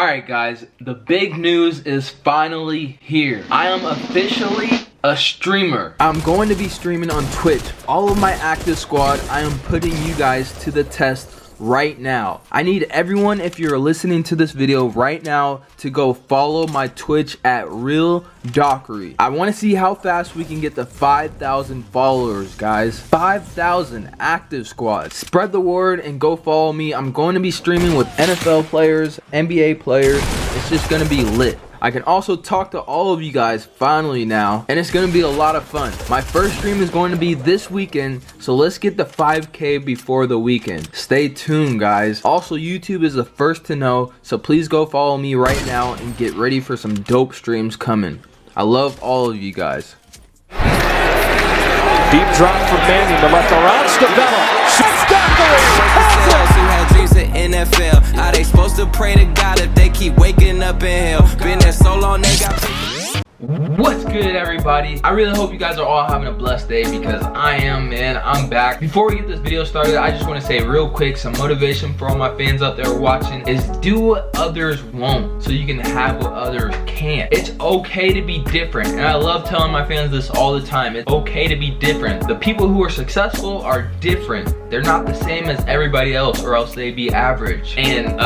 Alright guys, the big news is finally here. I am officially a streamer. I'm going to be streaming on Twitch. All of my active squad, I am putting you guys to the test right now. I need everyone, if you're listening to this video right now, to go follow my Twitch at Real Dockery. I want to see how fast we can get to 5,000 followers, guys. 5,000 active squad. Spread the word and go follow me. I'm going to be streaming with NFL players, NBA players. It's just going to be lit. I can also talk to all of you guys finally now, and it's gonna be a lot of fun. My first stream is going to be this weekend, so let's get the 5K before the weekend. Stay tuned, guys. Also, YouTube is the first to know, so please go follow me right now and get ready for some dope streams coming. I love all of you guys. Deep drop from Manning to left around Stavella. Dockery! NFL, how they supposed to pray to God if they keep waking up in hell? Been there so long they got. What's good, everybody? I really hope you guys are all having a blessed day, because I am, man. I'm back. Before we get this video started, I just want to say real quick, some motivation for all my fans out there watching is do what others won't so you can have what others can't. It's okay to be different, and I love telling my fans this all the time. It's okay to be different. The people who are successful are different. They're not the same as everybody else, or else they'd be average. And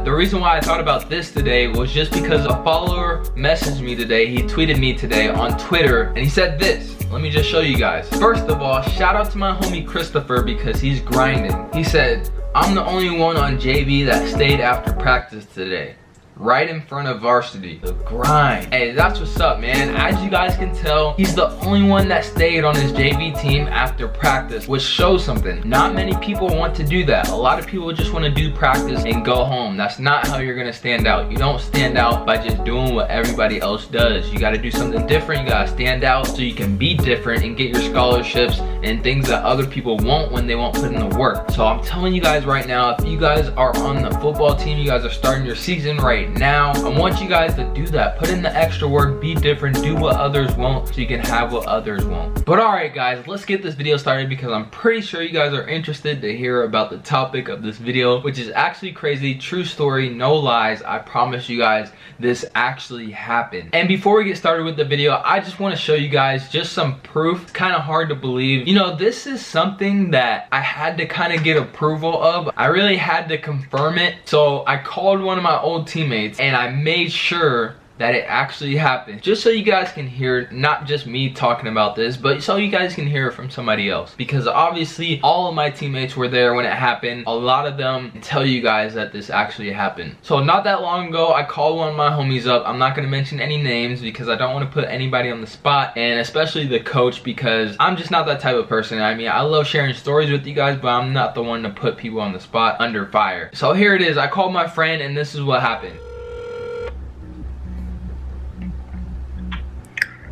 the reason why I thought about this today was just because a follower messaged me today. He tweeted me today on Twitter, and he said this. Let me just show you guys. First of all, shout out to my homie Christopher, because he's grinding. He said, "I'm the only one on JV that stayed after practice today." Right in front of varsity. The grind. Hey, that's what's up, man. As you guys can tell, he's the only one that stayed on his JV team after practice, which shows something. Not many people want to do that. A lot of people just want to do practice and go home. That's not how you're gonna stand out. You don't stand out by just doing what everybody else does. You gotta do something different. You gotta stand out so you can be different and get your scholarships and things that other people won't when they won't put in the work. So I'm telling you guys right now, if you guys are on the football team, you guys are starting your season right now, I want you guys to do that. Put in the extra work, be different, do what others won't so you can have what others won't. But alright guys, let's get this video started, because I'm pretty sure you guys are interested to hear about the topic of this video, which is actually crazy, true story, no lies. I promise you guys this actually happened. And before we get started with the video, I just want to show you guys just some proof. It's kind of hard to believe. You know, this is something that I had to kind of get approval of. I really had to confirm it. So I called one of my old teammates and I made sure that it actually happened, just so you guys can hear, not just me talking about this, but so you guys can hear it from somebody else, because obviously all of my teammates were there when it happened. A lot of them tell you guys that this actually happened. So not that long ago, I called one of my homies up. I'm not going to mention any names because I don't want to put anybody on the spot, and especially the coach, because I'm just not that type of person. I mean, I love sharing stories with you guys, but I'm not the one to put people on the spot under fire. So here it is. I called my friend and this is what happened.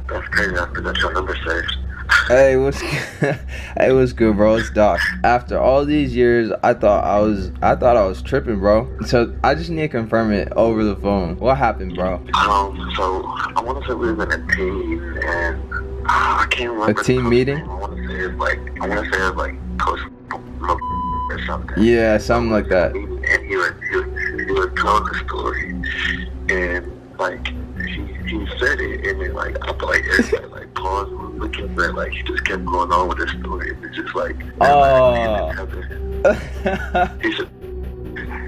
That's crazy. I forgot your number saved. Hey, what's good? Hey, what's good, bro? It's Doc. After all these years, I thought I was tripping, bro. So I just need to confirm it over the phone. What happened, bro? So I want to say we was in a team, and I can't remember. A team meeting? I want to say it was like Coach or something. Yeah, something like that. And he was telling the story, and like he said it, and then like I felt like everybody like paused and was looking, but like he just kept going on with his story. It's just like, he said,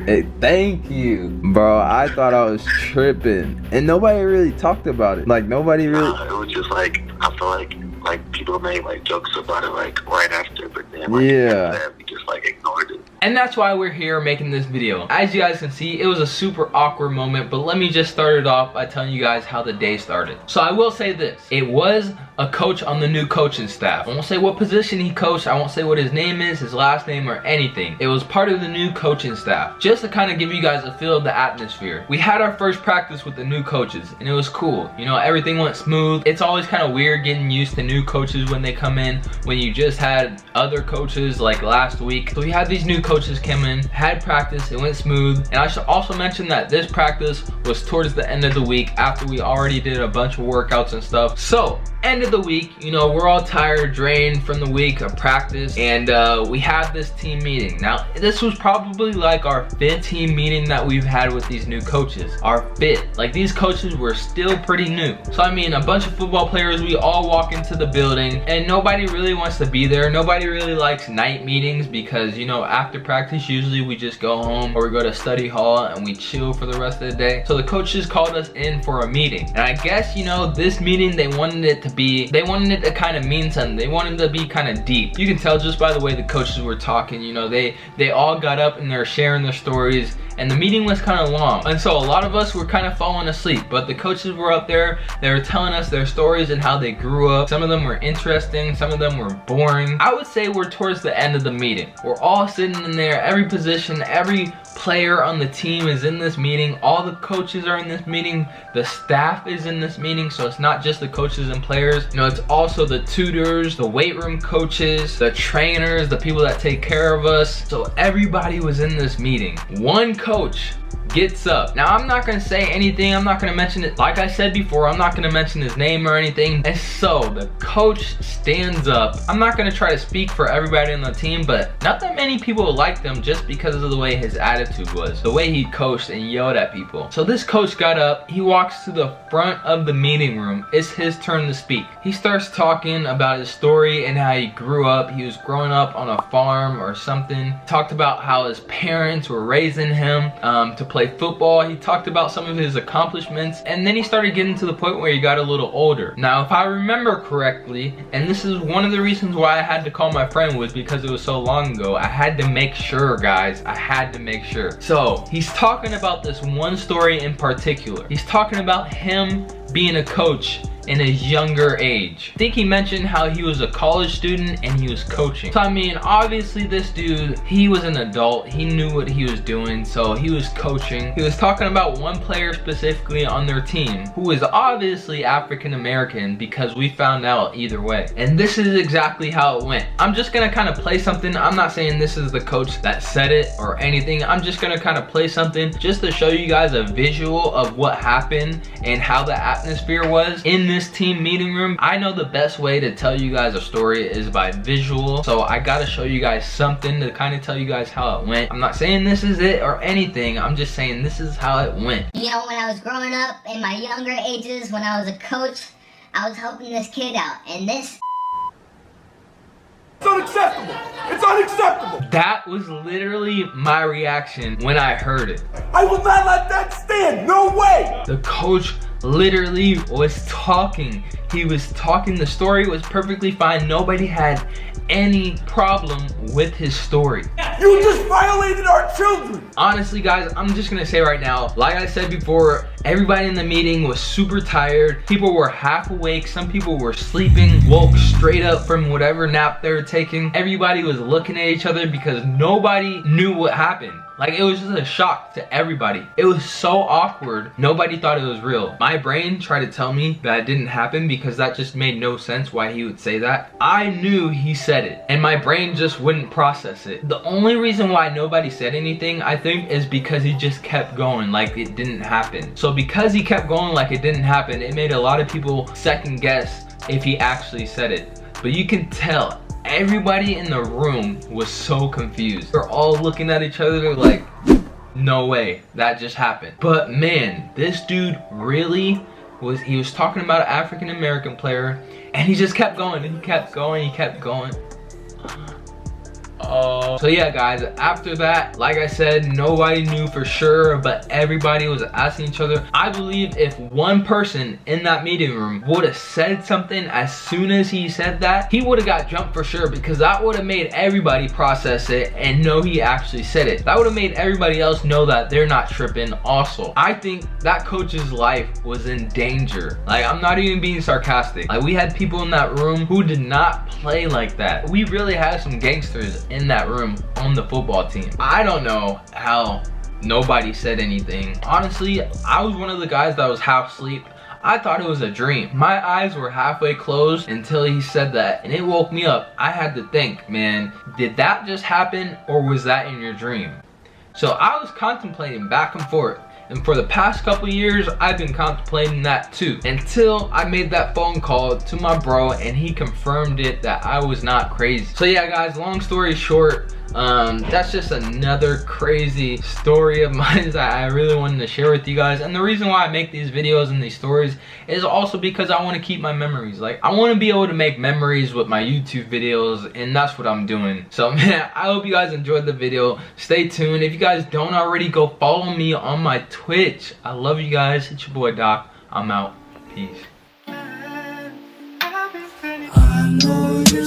hey, thank you, bro. I thought I was tripping, and nobody really talked about it. Like nobody really. It was just like I feel like people made like jokes about it like right after, but then like yeah, we just like ignored it. And that's why we're here making this video. As you guys can see, it was a super awkward moment, but let me just start it off by telling you guys how the day started. So I will say this, it was a coach on the new coaching staff. I won't say what position he coached, I won't say what his name is, his last name, or anything. It was part of the new coaching staff, just to kind of give you guys a feel of the atmosphere. We had our first practice with the new coaches, and it was cool. You know, everything went smooth. It's always kind of weird getting used to new coaches when they come in, when you just had other coaches like last week. So we had these new coaches come in, had practice, it went smooth. And I should also mention that this practice was towards the end of the week after we already did a bunch of workouts and stuff. So end of the week, you know, we're all tired, drained from the week of practice, and we have this team meeting. Now, this was probably like our 5th team meeting that we've had with these new coaches. Our 5th. Like, these coaches were still pretty new. So I mean, a bunch of football players, we all walk into the building and nobody really wants to be there. Nobody really likes night meetings because, you know, after practice, usually we just go home or we go to study hall and we chill for the rest of the day. So the coaches called us in for a meeting. And I guess, you know, this meeting, they wanted it to kind of mean something. They wanted it to be kind of deep. You can tell just by the way the coaches were talking, you know, they all got up and they're sharing their stories, and the meeting was kind of long. And so a lot of us were kind of falling asleep, but the coaches were up there, they were telling us their stories and how they grew up. Some of them were interesting, some of them were boring. I would say we're towards the end of the meeting. We're all sitting in there, every position, every player on the team is in this meeting, all the coaches are in this meeting, the staff is in this meeting, so it's not just the coaches and players, you know, it's also the tutors, the weight room coaches, the trainers, the people that take care of us. So everybody was in this meeting. One coach gets up. Now, I'm not gonna say anything, I'm not gonna mention it. Like I said before, I'm not gonna mention his name or anything. And so the coach stands up. I'm not gonna try to speak for everybody on the team, but not that many people liked him just because of the way his attitude was, the way he coached and yelled at people. So this coach got up, he walks to the front of the meeting room. It's his turn to speak. He starts talking about his story and how he grew up. He was growing up on a farm or something. Talked about how his parents were raising him to play football. He talked about some of his accomplishments, and then he started getting to the point where he got a little older. Now, if I remember correctly, and this is one of the reasons why I had to call my friend, was because it was so long ago. I had to make sure, guys. I had to make sure. So he's talking about this one story in particular. He's talking about him being a coach in his younger age. I think he mentioned how he was a college student and he was coaching. So I mean, obviously this dude, he was an adult, he knew what he was doing, so he was coaching. He was talking about one player specifically on their team who is obviously African American, because we found out either way. And this is exactly how it went. I'm just gonna kind of play something. I'm not saying this is the coach that said it or anything. I'm just gonna kind of play something just to show you guys a visual of what happened and how the atmosphere was in this team meeting room. I know the best way to tell you guys a story is by visual, so I gotta show you guys something to kind of tell you guys how it went. I'm not saying this is it or anything, I'm just saying this is how it went. You know, when I was growing up in my younger ages, when I was a coach, I was helping this kid out, and this... It's unacceptable! It's unacceptable! That was literally my reaction when I heard it. I will not let that stand! No way! The coach literally was talking. He was talking. The story was perfectly fine. Nobody had any problem with his story. You just violated our children! Honestly, guys, I'm just gonna say right now, like I said before, everybody in the meeting was super tired. People were half awake. Some people were sleeping, woke straight up from whatever nap they were taking. Everybody was looking at each other because nobody knew what happened. Like, it was just a shock to everybody. It was so awkward. Nobody thought it was real. My brain tried to tell me that it didn't happen because that just made no sense why he would say that. I knew he said it, and my brain just wouldn't process it. The only reason why nobody said anything, I think, is because he just kept going like it didn't happen. So because he kept going like it didn't happen, it made a lot of people second guess if he actually said it. But you can tell everybody in the room was so confused. They're all looking at each other like, no way, that just happened. But man, this dude really was, he was talking about an African American player, and he just kept going, and he kept going, he kept going. So yeah, guys, after that, like I said, nobody knew for sure, but everybody was asking each other. I believe if one person in that meeting room would have said something as soon as he said that, he would have got jumped for sure, because that would have made everybody process it and know he actually said it. That would have made everybody else know that they're not tripping also. I think that coach's life was in danger. Like, I'm not even being sarcastic. Like, we had people in that room who did not play like that. We really had some gangsters in that room on the football team. I don't know how nobody said anything. Honestly, I was one of the guys that was half asleep. I thought it was a dream. My eyes were halfway closed until he said that, and it woke me up. I had to think, man, did that just happen or was that in your dream? So I was contemplating back and forth. And for the past couple years, I've been contemplating that too, until I made that phone call to my bro and he confirmed it that I was not crazy. So yeah guys, long story short, that's just another crazy story of mine that I really wanted to share with you guys. And the reason why I make these videos and these stories is also because I want to keep my memories. Like, I want to be able to make memories with my YouTube videos, and that's what I'm doing. So man, I hope you guys enjoyed the video. Stay tuned. If you guys don't already, go follow me on my Twitch. I love you guys. It's your boy Doc. I'm out. Peace. I know you're